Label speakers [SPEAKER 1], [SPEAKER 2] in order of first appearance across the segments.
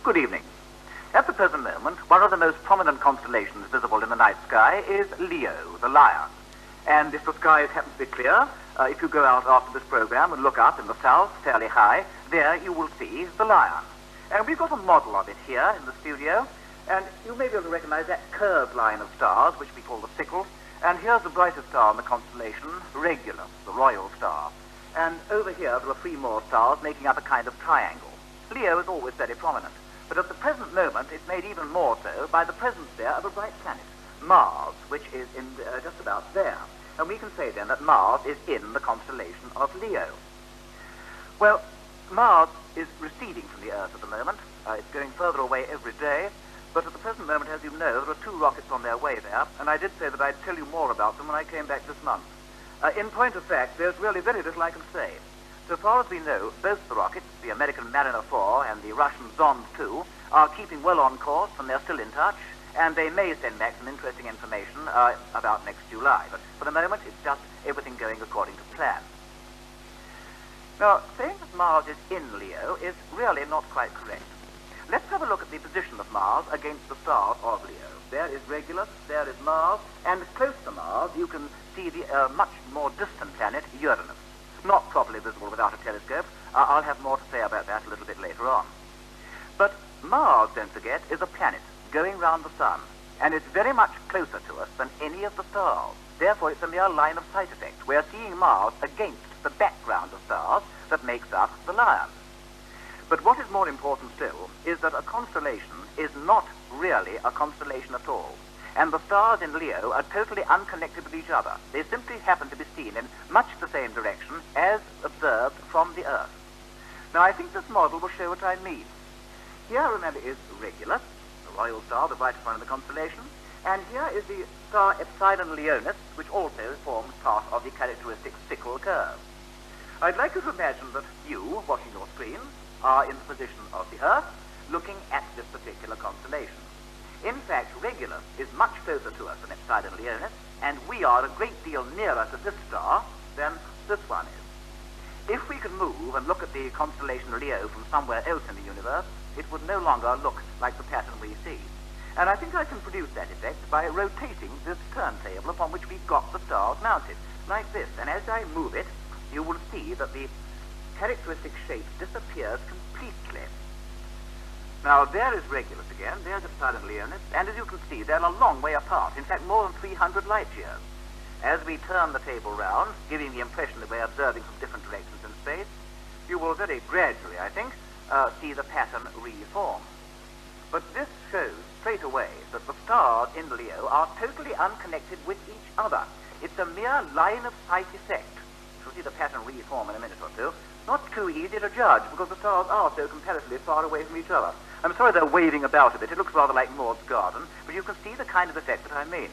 [SPEAKER 1] Good evening. At the present moment, one of the most prominent constellations visible in the night sky is Leo, the lion. And if the skies happen to be clear, if you go out after this program and look up in the south, fairly high, there you will see the lion. And we've got a model of it here in the studio, and you may be able to recognize that curved line of stars, which we call the sickle. And here's the brightest star in the constellation, Regulus, the royal star. And over here there are three more stars making up a kind of triangle. Leo is always very prominent, but at the present moment it's made even more so by the presence there of a bright planet, Mars, which is in just about there. And we can say then that Mars is in the constellation of Leo. Well, Mars is receding from the Earth at the moment. It's going further away every day, but at the present moment, as you know, there are two rockets on their way there, and I did say that I'd tell you more about them when I came back this month. In point of fact, there's really very little I can say. So far as we know, both the rockets, the American Mariner 4 and the Russian Zond 2, are keeping well on course, and they're still in touch, and they may send back some interesting information about next July. But for the moment, it's just everything going according to plan. Now, saying that Mars is in Leo is really not quite correct. Let's have a look at the position of Mars against the stars of Leo. There is Regulus, there is Mars, and close to Mars you can see the much more distant planet, Uranus. Not properly visible without a telescope. I'll have more to say about that a little bit later on. But Mars, don't forget, is a planet going round the sun, and it's very much closer to us than any of the stars. Therefore, it's a mere line of sight effect. We're seeing Mars against the background of stars that makes up the lion. But what is more important still is that a constellation is not really a constellation at all. And the stars in Leo are totally unconnected with each other. They simply happen to be seen in much the same direction as observed from the Earth. Now, I think this model will show what I mean. Here, remember, is Regulus, the royal star, the brightest one in the constellation. And here is the star Epsilon Leonis, which also forms part of the characteristic sickle curve. I'd like you to imagine that you, watching your screen, are in the position of the Earth, looking at this particular constellation. In fact, Regulus is much closer to us than Epsilon Leonis, and we are a great deal nearer to this star than this one is. If we could move and look at the constellation Leo from somewhere else in the universe, it would no longer look like the pattern we see. And I think I can produce that effect by rotating this turntable upon which we've got the stars mounted, like this. And as I move it, you will see that the characteristic shape disappears completely. Now, there is Regulus again, there's Epsilon Leonis, and as you can see, they're a long way apart, in fact, more than 300 light years. As we turn the table round, giving the impression that we're observing from different directions in space, you will very gradually, I think, see the pattern reform. But this shows straight away that the stars in Leo are totally unconnected with each other. It's a mere line of sight effect. You'll see the pattern reform in a minute or two. Not too easy to judge, because the stars are so comparatively far away from each other. I'm sorry they're waving about a bit. It looks rather like Maud's garden, but you can see the kind of effect that I mean.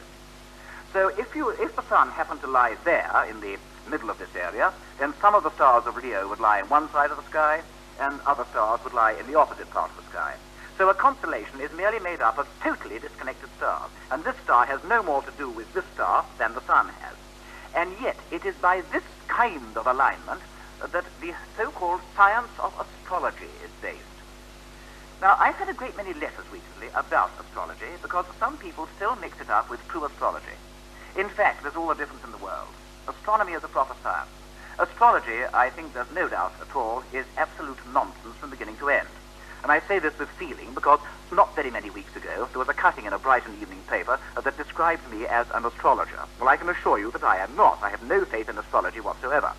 [SPEAKER 1] So if the sun happened to lie there in the middle of this area, then some of the stars of Leo would lie on one side of the sky, and other stars would lie in the opposite part of the sky. So a constellation is merely made up of totally disconnected stars, and this star has no more to do with this star than the sun has. And yet it is by this kind of alignment that the so-called science of astrology is based. Now, I've had a great many letters recently about astrology because some people still mix it up with true astrology. In fact, there's all the difference in the world. Astronomy is a proper science. Astrology, I think there's no doubt at all, is absolute nonsense from beginning to end. And I say this with feeling because not very many weeks ago there was a cutting in a Brighton evening paper that described me as an astrologer. Well, I can assure you that I am not. I have no faith in astrology whatsoever.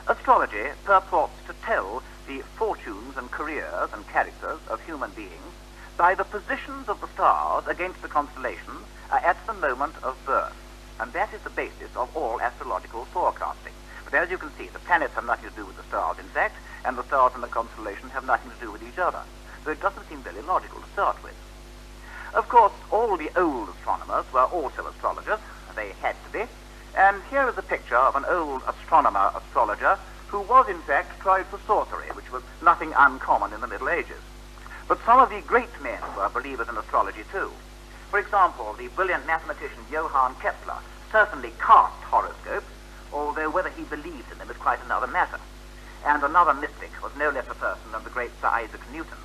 [SPEAKER 1] Astrology purports to tell the fortunes and careers and characters of human beings by the positions of the stars against the constellations at the moment of birth. And that is the basis of all astrological forecasting. But as you can see, the planets have nothing to do with the stars, in fact, and the stars in the constellations have nothing to do with each other. So it doesn't seem very logical to start with. Of course, all the old astronomers were also astrologers. They had to be. And here is a picture of an old astronomer-astrologer who was, in fact, tried for sorcery, which was nothing uncommon in the Middle Ages. But some of the great men were believers in astrology, too. For example, the brilliant mathematician Johann Kepler certainly cast horoscopes, although whether he believed in them is quite another matter. And another mystic was no less a person than the great Sir Isaac Newton.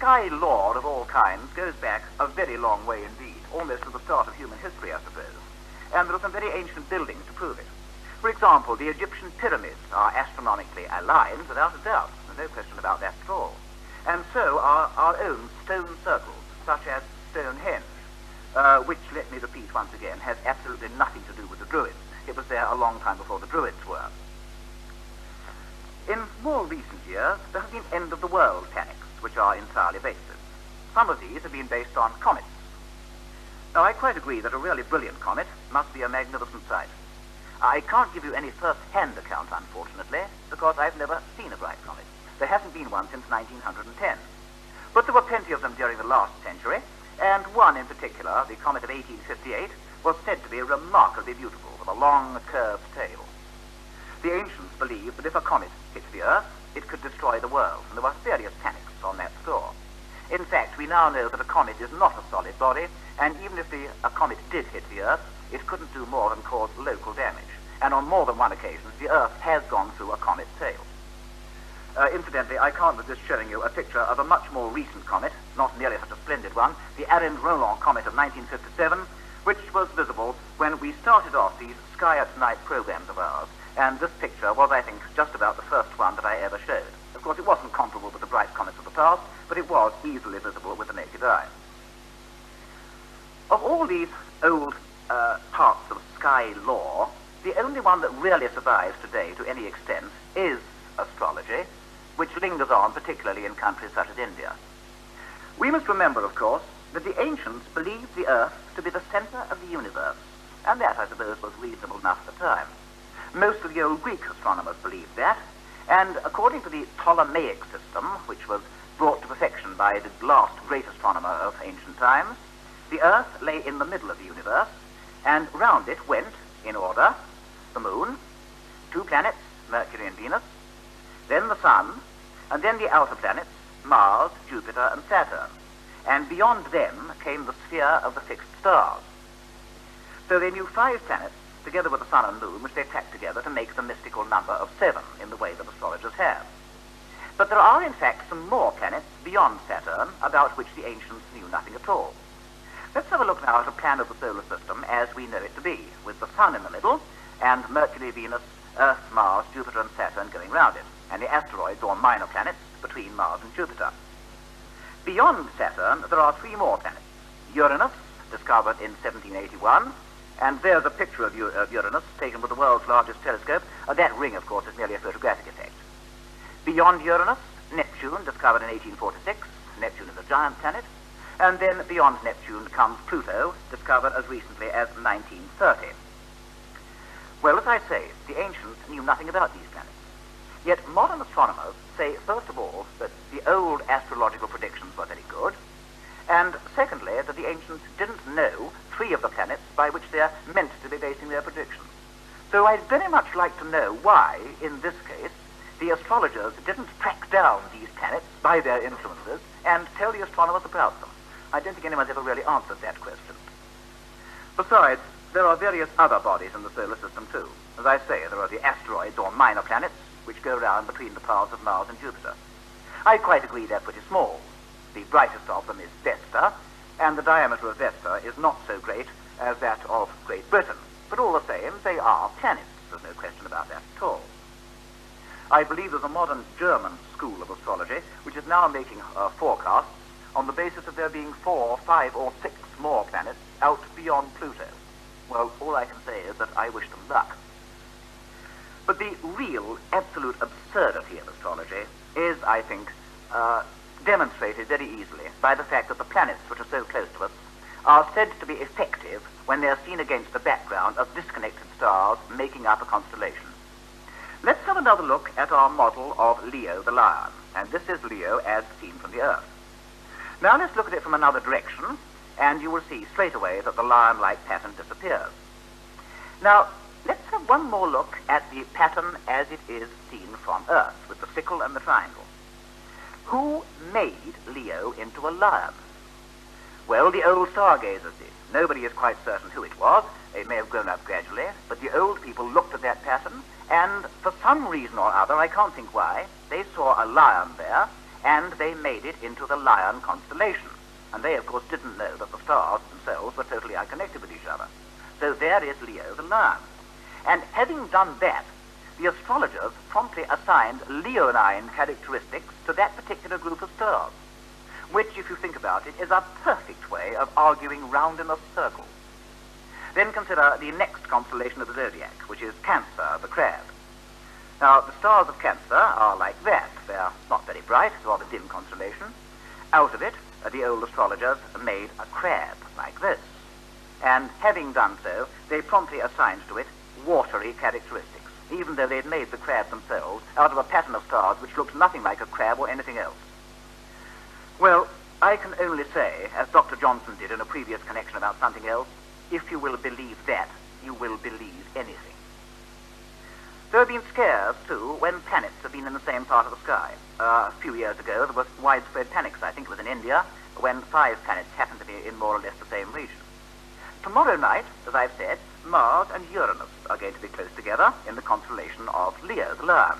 [SPEAKER 1] sky lore of all kinds goes back a very long way indeed, almost to the start of human history, I suppose. And there are some very ancient buildings to prove it. For example, the Egyptian pyramids are astronomically aligned without a doubt. There's no question about that at all. And so are our own stone circles, such as Stonehenge, which, let me repeat once again, has absolutely nothing to do with the Druids. It was there a long time before the Druids were. In more recent years, there have been end-of-the-world panics, which are entirely baseless. Some of these have been based on comets. Now, I quite agree that a really brilliant comet must be a magnificent sight. I can't give you any first-hand account, unfortunately, because I've never seen a bright comet. There hasn't been one since 1910. But there were plenty of them during the last century, and one in particular, the comet of 1858, was said to be remarkably beautiful, with a long, curved tail. The ancients believed that if a comet hit the Earth, it could destroy the world, and there were serious panics on that score. In fact, we now know that a comet is not a solid body, and even if a comet did hit the Earth, it couldn't do more than cause local damage. And on more than one occasion, the Earth has gone through a comet's tail. Incidentally, I can't resist showing you a picture of a much more recent comet, not nearly such a splendid one, the Arind-Roland comet of 1957, which was visible when we started off these Sky at Night programs of ours, and this picture was, I think, just about the first one that I ever showed. Of course, it wasn't comparable with the bright comets of the past, but it was easily visible with the naked eye. Of all these old parts of sky lore, the only one that really survives today to any extent is astrology, which lingers on particularly in countries such as India. We must remember, of course, that the ancients believed the Earth to be the center of the universe, and that, I suppose, was reasonable enough at the time. Most of the old Greek astronomers believed that, and according to the Ptolemaic system, which was brought to perfection by the last great astronomer of ancient times, the Earth lay in the middle of the universe, and round it went, in order, the Moon, two planets, Mercury and Venus, then the Sun, and then the outer planets, Mars, Jupiter, and Saturn. And beyond them came the sphere of the fixed stars. So they knew 5 planets, together with the Sun and Moon, which they tacked together to make the mystical number of 7, in the way that astrologers have. But there are, in fact, some more planets beyond Saturn, about which the ancients knew nothing at all. Let's have a look now at a plan of the solar system as we know it to be, with the Sun in the middle, and Mercury, Venus, Earth, Mars, Jupiter, and Saturn going round it, and the asteroids or minor planets between Mars and Jupiter. Beyond Saturn, there are 3 more planets. Uranus, discovered in 1781, and there's a picture of Uranus taken with the world's largest telescope. That ring, of course, is merely a photographic effect. Beyond Uranus, Neptune, discovered in 1846. Neptune is a giant planet. And then beyond Neptune comes Pluto, discovered as recently as 1930. Well, as I say, the ancients knew nothing about these planets. Yet modern astronomers say, first of all, that the old astrological predictions were very good, and secondly, that the ancients didn't know 3 of the planets by which they are meant to be basing their predictions. So I'd very much like to know why, in this case, the astrologers didn't track down these planets by their influences and tell the astronomers about them. I don't think anyone's ever really answered that question. Besides, there are various other bodies in the solar system too. As I say, there are the asteroids or minor planets, which go round between the paths of Mars and Jupiter. I quite agree they're pretty small. The brightest of them is Vesta, and the diameter of Vesta is not so great as that of Great Britain. But all the same, they are planets. There's no question about that at all. I believe there's a modern German school of astrology which is now making forecasts on the basis of there being 4, 5, or 6 more planets out beyond Pluto. Well, all I can say is that I wish them luck. But the real, absolute absurdity of astrology is, I think, demonstrated very easily by the fact that the planets which are so close to us are said to be effective when they're seen against the background of disconnected stars making up a constellation. Let's have another look at our model of Leo the Lion, and this is Leo as seen from the Earth. Now let's look at it from another direction, and you will see straight away that the lion-like pattern disappears. Now, let's have one more look at the pattern as it is seen from Earth, with the sickle and the triangle. Who made Leo into a lion? Well, the old stargazers did. Nobody is quite certain who it was. It may have grown up gradually, but the old people looked at that pattern, and for some reason or other, I can't think why, they saw a lion there, and they made it into the Lion constellation. And they, of course, didn't know that the stars themselves were totally unconnected with each other. So there is Leo the Lion. And having done that, the astrologers promptly assigned leonine characteristics to that particular group of stars, which, if you think about it, is a perfect way of arguing round in a circle. Then consider the next constellation of the zodiac, which is Cancer, the crab. Now, the stars of Cancer are like that. They're not very bright, it's a rather dim constellation. Out of it, the old astrologers made a crab like this. And having done so, they promptly assigned to it watery characteristics, even though they'd made the crab themselves out of a pattern of stars which looked nothing like a crab or anything else. Well, I can only say, as Dr. Johnson did in a previous connection about something else, if you will believe that, you will believe anything. There have been scares, too, when planets have been in the same part of the sky. A few years ago, there were widespread panics, I think it was in India, when 5 planets happened to be in more or less the same region. Tomorrow night, as I've said, Mars and Uranus are going to be close together in the constellation of Leo the Lion.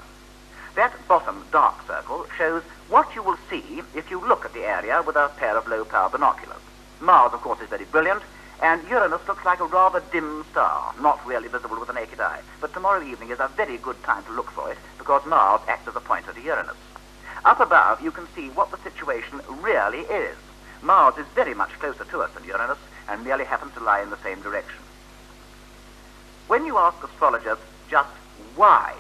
[SPEAKER 1] That bottom dark circle shows what you will see if you look at the area with a pair of low-power binoculars. Mars, of course, is very brilliant, and Uranus looks like a rather dim star, not really visible with the naked eye. But tomorrow evening is a very good time to look for it, because Mars acts as a pointer to Uranus. Up above, you can see what the situation really is. Mars is very much closer to us than Uranus, and merely happens to lie in the same direction. When you ask astrologers just why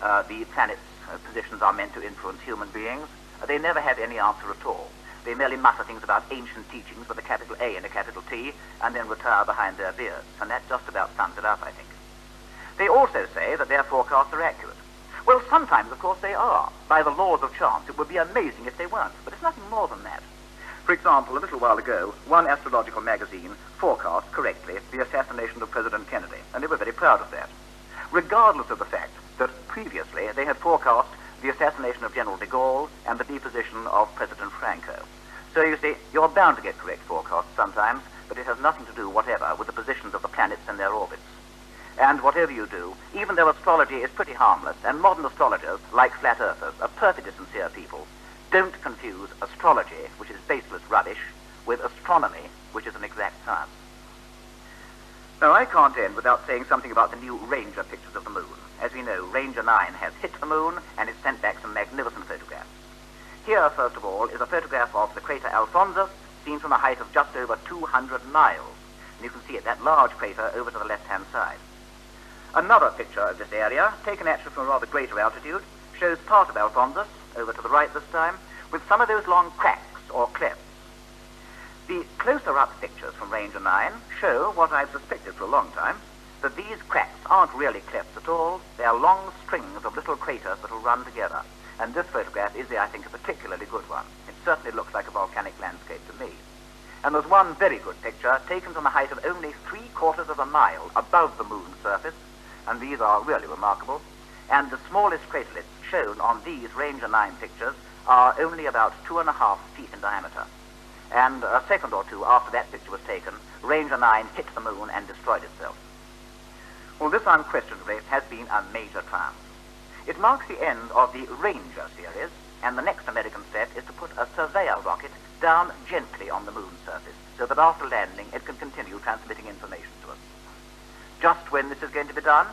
[SPEAKER 1] the planets' positions are meant to influence human beings, they never have any answer at all. They merely mutter things about ancient teachings with a capital A and a capital T, and then retire behind their beards. And that just about sums it up, I think. They also say that their forecasts are accurate. Well, sometimes, of course, they are. By the laws of chance, it would be amazing if they weren't. But it's nothing more than that. For example, a little while ago, one astrological magazine forecast correctly the assassination of President Kennedy, and they were very proud of that, regardless of the fact that previously they had forecast the assassination of General de Gaulle and the deposition of President Franco. So you see, you're bound to get correct forecasts sometimes, but it has nothing to do whatever with the positions of the planets and their orbits. And whatever you do, even though astrology is pretty harmless, and modern astrologers, like flat earthers, are perfectly sincere people, don't confuse astrology, which is baseless rubbish, with astronomy, which is an exact science. Now, I can't end without saying something about the new Ranger pictures of the moon. As we know, Ranger 9 has hit the moon, and it's sent back some magnificent photographs. Here, first of all, is a photograph of the crater Alphonsus, seen from a height of just over 200 miles. And you can see it, that large crater over to the left-hand side. Another picture of this area, taken actually from a rather greater altitude, shows part of Alphonsus, over to the right this time, with some of those long cracks or clefts. The closer-up pictures from Ranger 9 show what I've suspected for a long time, that these cracks aren't really clefts at all. They are long strings of little craters that will run together. And this photograph is, I think, a particularly good one. It certainly looks like a volcanic landscape to me. And there's one very good picture taken from a height of only 3/4 of a mile above the moon's surface, and these are really remarkable. And the smallest craterlets shown on these Ranger 9 pictures are only about 2.5 feet in diameter. And a second or two after that picture was taken, Ranger 9 hit the moon and destroyed itself. Well, this unquestionably has been a major triumph. It marks the end of the Ranger series, and the next American step is to put a surveyor rocket down gently on the moon's surface, so that after landing it can continue transmitting information to us. Just when this is going to be done?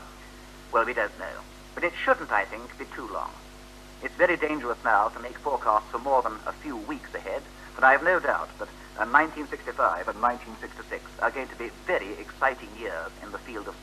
[SPEAKER 1] Well, we don't know. But it shouldn't, I think, be too long. It's very dangerous now to make forecasts for more than a few weeks ahead, but I have no doubt that 1965 and 1966 are going to be very exciting years in the field of